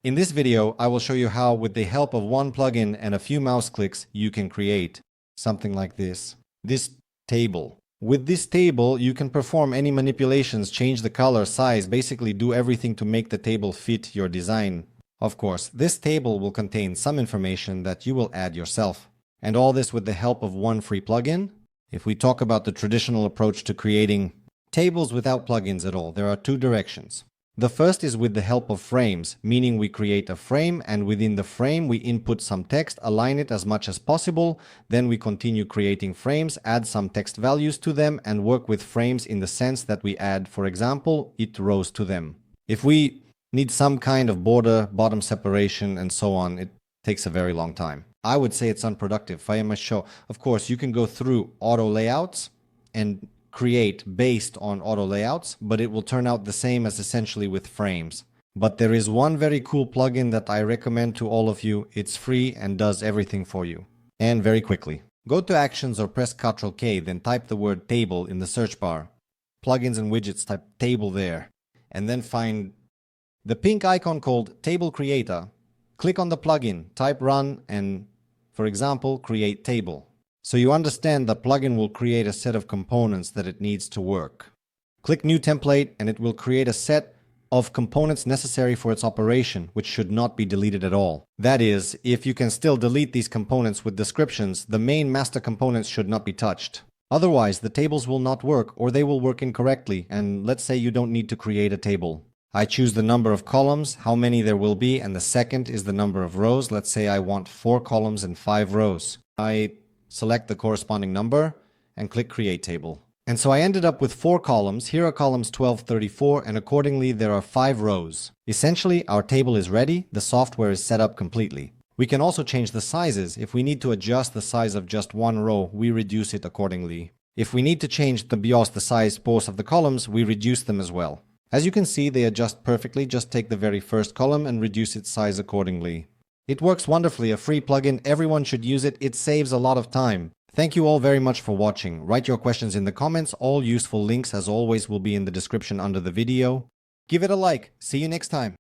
In this video, I will show you how, with the help of one plugin and a few mouse clicks, you can create something like this. This table. With this table, you can perform any manipulations, change the color, size, basically do everything to make the table fit your design. Of course, this table will contain some information that you will add yourself. And all this with the help of one free plugin. If we talk about the traditional approach to creating tables without plugins at all, there are two directions. The first is with the help of frames, meaning we create a frame and within the frame we input some text, align it as much as possible, then we continue creating frames, add some text values to them and work with frames in the sense that we add, for example, rows to them. If we need some kind of border, bottom separation and so on, it takes a very long time. I would say it's unproductive. Figma show. Of course, you can go through auto layouts and create based on auto layouts, but it will turn out the same as essentially with frames. But there is one very cool plugin that I recommend to all of you. It's free and does everything for you. And very quickly. Go to Actions or press Ctrl K, then type the word table in the search bar. Plugins and widgets, type table there. And then find the pink icon called Table Creator. Click on the plugin, type run and, for example, create table. So you understand the plugin will create a set of components that it needs to work. Click New Template and it will create a set of components necessary for its operation, which should not be deleted at all. That is, if you can still delete these components with descriptions, the main master components should not be touched. Otherwise, the tables will not work or they will work incorrectly, and let's say you don't need to create a table. I choose the number of columns, how many there will be, and the second is the number of rows. Let's say I want 4 columns and 5 rows. I select the corresponding number and click Create Table. And so I ended up with 4 columns. Here are columns 12, 34, and accordingly there are 5 rows. Essentially, our table is ready. The software is set up completely. We can also change the sizes. If we need to adjust the size of just one row, we reduce it accordingly. If we need to change the size both of the columns, we reduce them as well. As you can see, they adjust perfectly. Just take the very first column and reduce its size accordingly. It works wonderfully, a free plugin, everyone should use it, it saves a lot of time. Thank you all very much for watching. Write your questions in the comments, all useful links as always will be in the description under the video. Give it a like, see you next time.